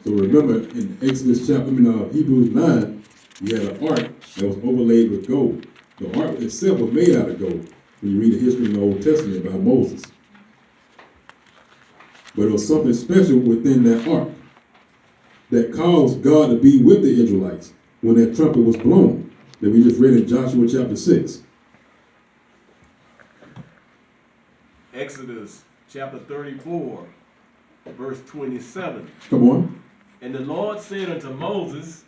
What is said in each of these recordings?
So remember in Exodus chapter, Hebrews 9, you had an ark that was overlaid with gold. The ark itself was made out of gold. When you read the history in the Old Testament about Moses. But it was something special within that ark that caused God to be with the Israelites when that trumpet was blown, that we just read in Joshua chapter 6. Exodus chapter 34, verse 27. Come on. And the Lord said unto Moses,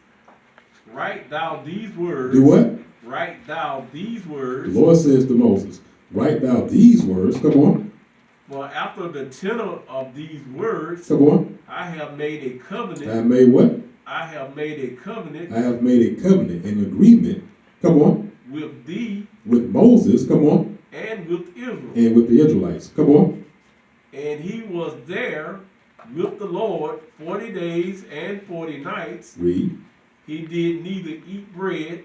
write thou these words. Do what? Write thou these words. The Lord says to Moses, write thou these words. Come on. For after the tenor of these words, come on, I have made a covenant. I have made what? I have made a covenant. I have made a covenant, an agreement. Come on. With thee. With Moses. Come on. And with Israel. And with the Israelites. Come on. And he was there with the Lord 40 days and 40 nights. Read. He did neither eat bread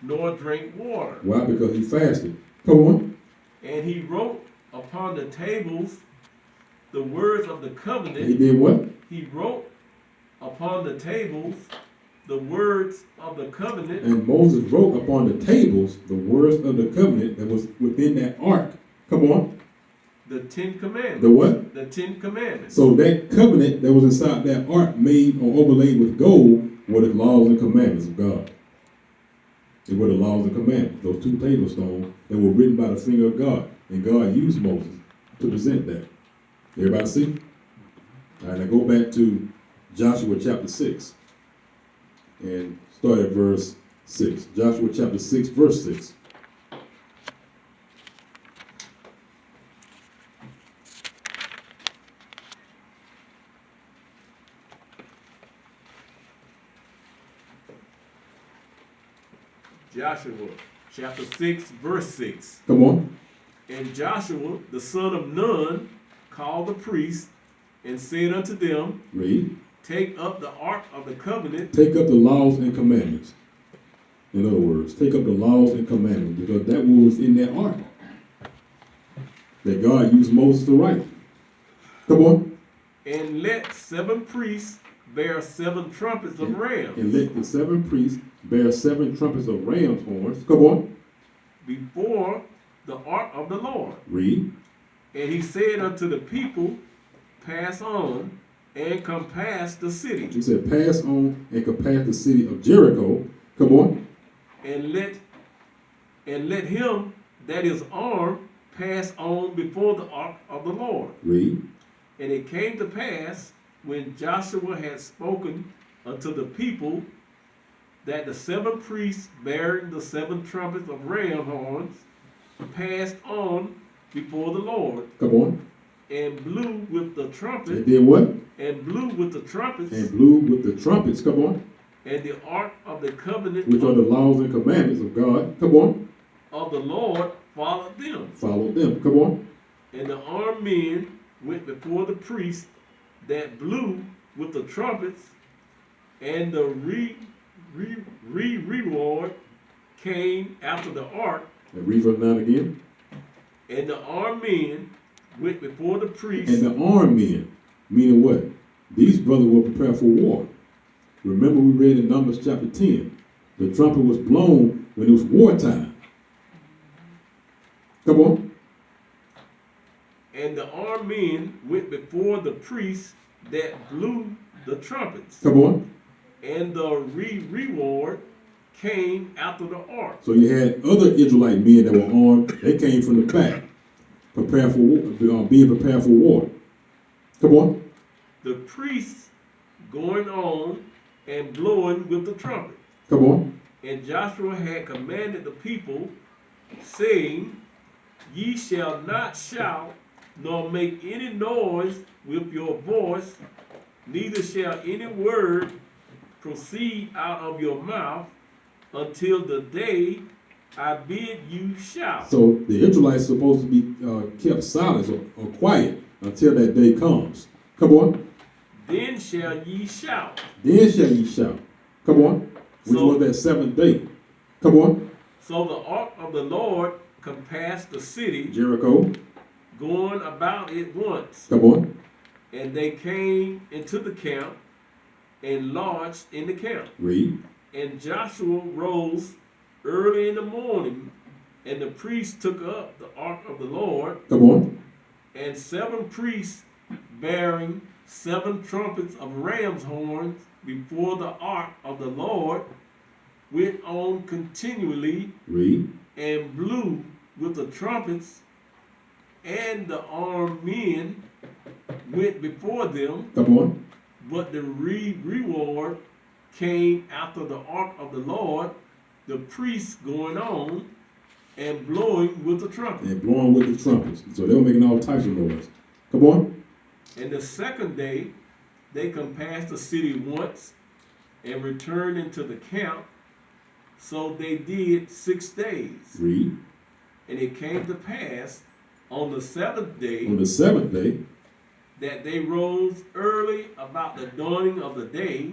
nor drink water. Why? Because he fasted. Come on. And he wrote upon the tables the words of the covenant. He did what? He wrote upon the tables the words of the covenant. And Moses wrote upon the tables the words of the covenant that was within that ark. Come on. The 10 Commandments. The what? The 10 Commandments. So that covenant that was inside that ark made or overlaid with gold were the laws and commandments of God. They were the laws and commandments. Those two table stones that were written by the finger of God. And God used Moses to present that. Everybody see? All right, now go back to Joshua chapter 6. And start at verse 6. Joshua chapter 6, verse 6. Joshua chapter 6, verse 6. Come on. And Joshua, the son of Nun, called the priests and said unto them, Read. take up the ark of the covenant. Take up the laws and commandments. In other words, take up the laws and commandments, because that was in that ark that God used Moses to write. Come on. And let 7 priests bear 7 trumpets of rams. And let the 7 priests bear 7 trumpets of ram's horns. Come on. Before the ark of the Lord. Read. And he said unto the people, pass on and compass the city. He said, pass on and compass the city of Jericho. Come on. And let him that is armed pass on before the ark of the Lord. Read. And it came to pass, when Joshua had spoken unto the people, that the 7 priests bearing the 7 trumpets of ram horns passed on before the Lord. Come on. And blew with the trumpet. And did what? And blew with the trumpets. And blew with the trumpets. Come on. And the ark of the covenant, which are the laws and commandments of God. Come on. Of the Lord followed them. Followed them. Come on. And the armed men went before the priests that blew with the trumpets, and the reward came after the ark. And read verse 9 again. And the armed men went before the priests. And the armed men, meaning what? These brothers were prepared for war. Remember we read in Numbers chapter 10. The trumpet was blown when it was wartime. Come on. And the armed men went before the priests that blew the trumpets. Come on. And the reward came after the ark. So you had other Israelite men that were armed. They came from the back, prepared for war, being prepared for war. Come on. The priests going on and blowing with the trumpet. Come on. And Joshua had commanded the people, saying, ye shall not shout, nor make any noise with your voice, neither shall any word proceed out of your mouth until the day I bid you shout. So the Israelites are supposed to be kept silent or quiet until that day comes. Come on. Then shall ye shout. Then shall ye shout. Come on. Which was that 7th day. Come on. So the ark of the Lord compassed the city, Jericho, going about it once. Come on. And they came into the camp and lodged in the camp. Read. And Joshua rose early in the morning, and the priests took up the ark of the Lord, Come on. and 7 priests bearing 7 trumpets of ram's horns before the ark of the Lord went on continually Read. and blew with the trumpets, and the armed men went before them, Come on. but the reward came after the ark of the Lord, the priests going on and blowing with the trumpet. And blowing with the trumpets. So they were making all types of noise. Come on. And the second day they compassed the city once and returned into the camp. So they did 6 days. Read. And it came to pass on the 7th day On the 7th day, that they rose early about the dawning of the day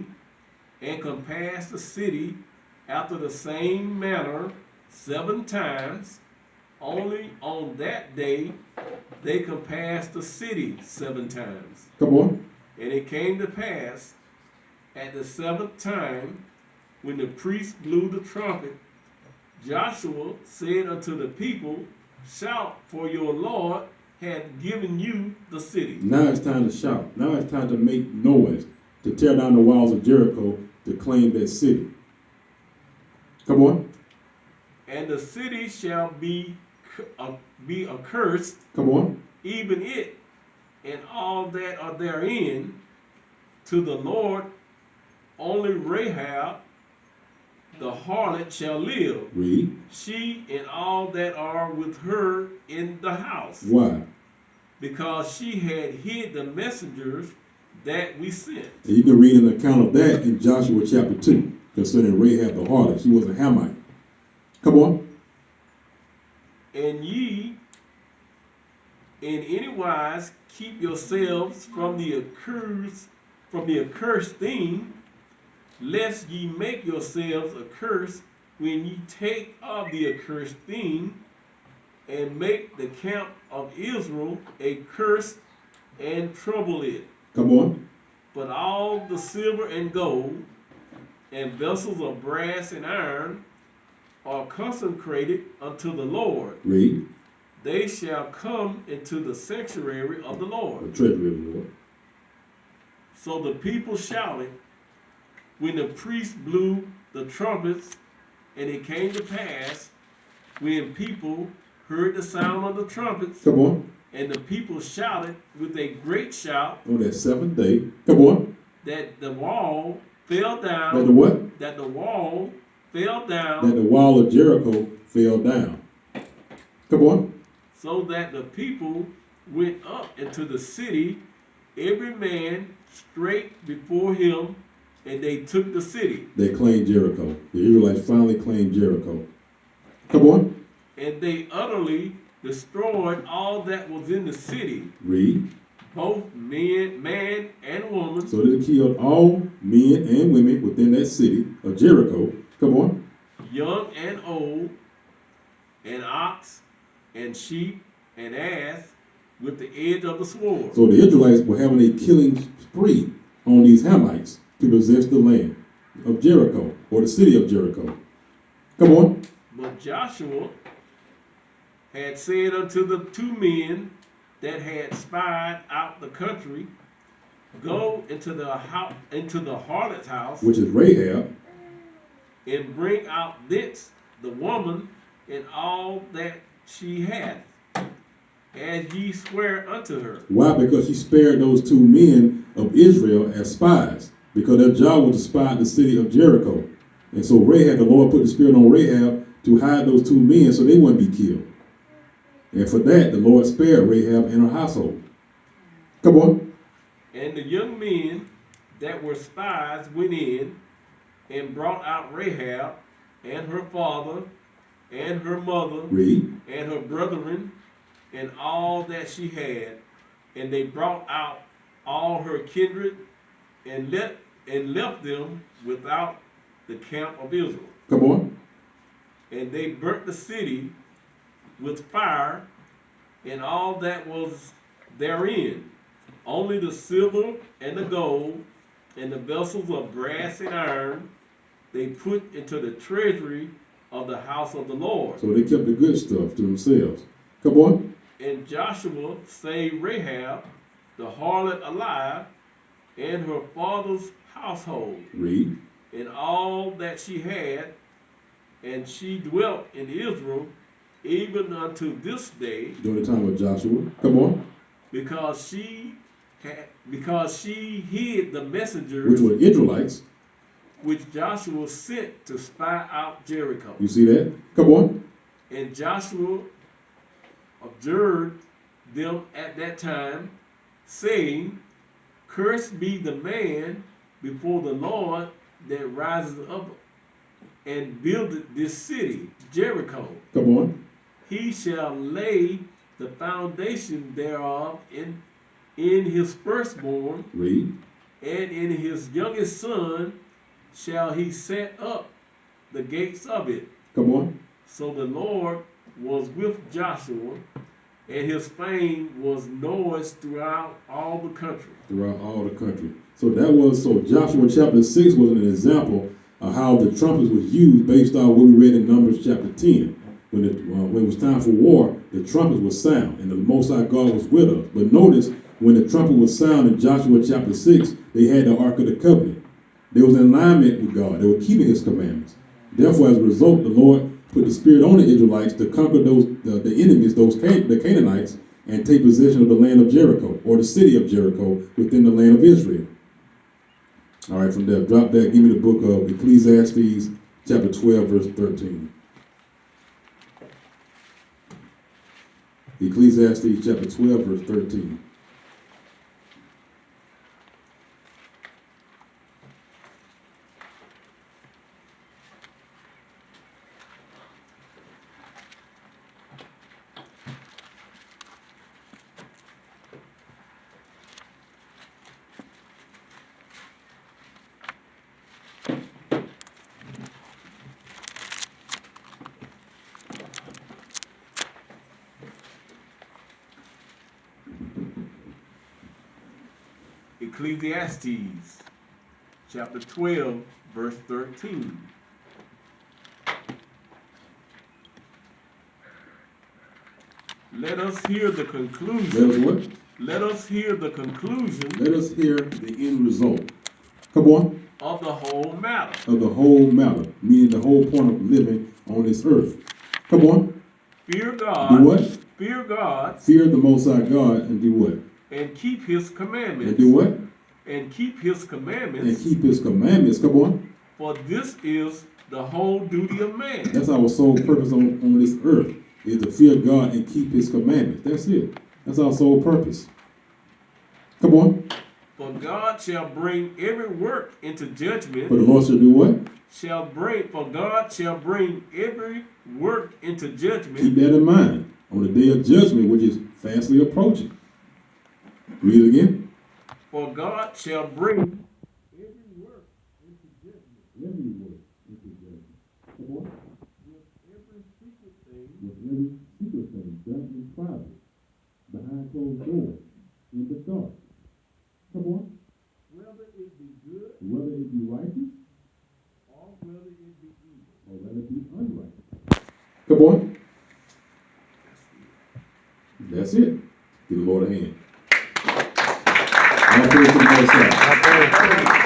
and compassed the city after the same manner 7 times. Only on that day they compassed the city 7 times. come on. And it came to pass at the 7th time, when the priest blew the trumpet, Joshua said unto the people, shout, for your Lord hath given you the city. Now it's time to shout. Now it's time to make noise, to tear down the walls of Jericho, to claim that city. Come on. And the city shall be accursed, Come on. even it and all that are therein, to the Lord. Only Rahab the harlot shall live, Read. she and all that are with her in the house. Why? Because she had hid the messengers that we sent. And you can read an account of that in Joshua chapter 2 concerning Rahab the harlot. She was a Hamite. Come on. And ye in any wise keep yourselves from the accursed thing, lest ye make yourselves accursed when ye take of the accursed thing, and make the camp of Israel a curse and trouble it. Come on. But all the silver and gold and vessels of brass and iron are consecrated unto the Lord. Read. They shall come into the sanctuary of the The Lord. treasury of the Lord. So the people shouted when the priest blew the trumpets, and it came to pass when people heard the sound of the trumpets, Come on. and the people shouted with a great shout, On that 7th day. Come on. that the wall fell down. That the what? That the wall fell That down, the wall of Jericho fell down. Come on. so that the people went up into the city, every man straight before him, and they took the city. They claimed Jericho. The Israelites finally claimed Jericho. Come on. And they utterly destroyed all that was in the city, Read. both man and woman, So they killed all men and women within that city of Jericho. Come on. young and old, and ox and sheep and ass, with the edge of the sword. So the Israelites were having a killing spree on these Hamites to possess the land of Jericho, or the city of Jericho. Come on. But Joshua had said unto the 2 men that had spied out the country, go into the harlot's house, Which is Rahab. and bring out thence the woman and all that she hath, as ye swear unto her. Why? Because she spared those 2 men of Israel as spies, because their job was to spy out the city of Jericho. And so Rahab, the Lord put the spirit on Rahab to hide those 2 men so they wouldn't be killed. And for that, the Lord spared Rahab and her household. Come on. And the young men that were spies went in and brought out Rahab and her father and her mother Read. and her brethren and all that she had, and they brought out all her kindred and left them without the camp of Israel. Come on. And they burnt the city with fire and all that was therein, only the silver and the gold and the vessels of brass and iron they put into the treasury of the house of the Lord. So they kept the good stuff to themselves. Come on. And Joshua saved Rahab, the harlot, alive, and her father's household, Read. and all that she had, and she dwelt in Israel even unto this day, During the time of Joshua. Come on. because she hid the messengers Which were Israelites. which Joshua sent to spy out Jericho. You see that? Come on. And Joshua observed them at that time, saying, Cursed be the man before the Lord that rises up and buildeth this city, Jericho. Come on. He shall lay the foundation thereof in his firstborn, Read. and in his youngest son shall he set up the gates of it. Come on. So the Lord was with Joshua, and his fame was noised throughout all the country. Throughout all the country. So Joshua chapter 6 was an example of how the trumpets was used based on what we read in Numbers chapter 10. When it was time for war, the trumpets would sound, and the Most High God was with us. But notice, when the trumpet was sound in Joshua chapter 6, they had the Ark of the Covenant. They was in alignment with God. They were keeping his commandments. Therefore, as a result, the Lord put the Spirit on the Israelites to conquer the enemies, the Canaanites, and take possession of the land of Jericho, or the city of Jericho, within the land of Israel. All right, from there, drop that. Give me the book of Ecclesiastes, chapter 12, verse 13. Ecclesiastes, chapter 12, verse 13. Ecclesiastes chapter 12, verse 13. Let us hear the conclusion. Let us what? Let us hear the conclusion Let us hear the end result. Come on. of the whole matter. Of the whole matter, meaning the whole point of living on this earth. Come on. Fear God. Do what? Fear God. Fear the Most High God and do what? And keep his commandments. And do what? And keep his commandments. And keep his commandments. Come on. For this is the whole duty of man. That's our sole purpose on this earth, is to fear God and keep his commandments. That's it. That's our sole purpose. Come on. For God shall bring every work into judgment. For the Lord shall do what? For God shall bring every work into judgment. Keep that in mind. On the day of judgment, which is fastly approaching. Read it again. For God shall bring every work into judgment. Every work into judgment. Come on. With every secret thing. With every secret thing done in private, behind closed doors, in the dark. Come on. Whether it be good. Whether it be righteous. Or whether it be evil. Or whether it be unrighteous. Come on. That's it. Give the Lord a hand. All praise to the Most High.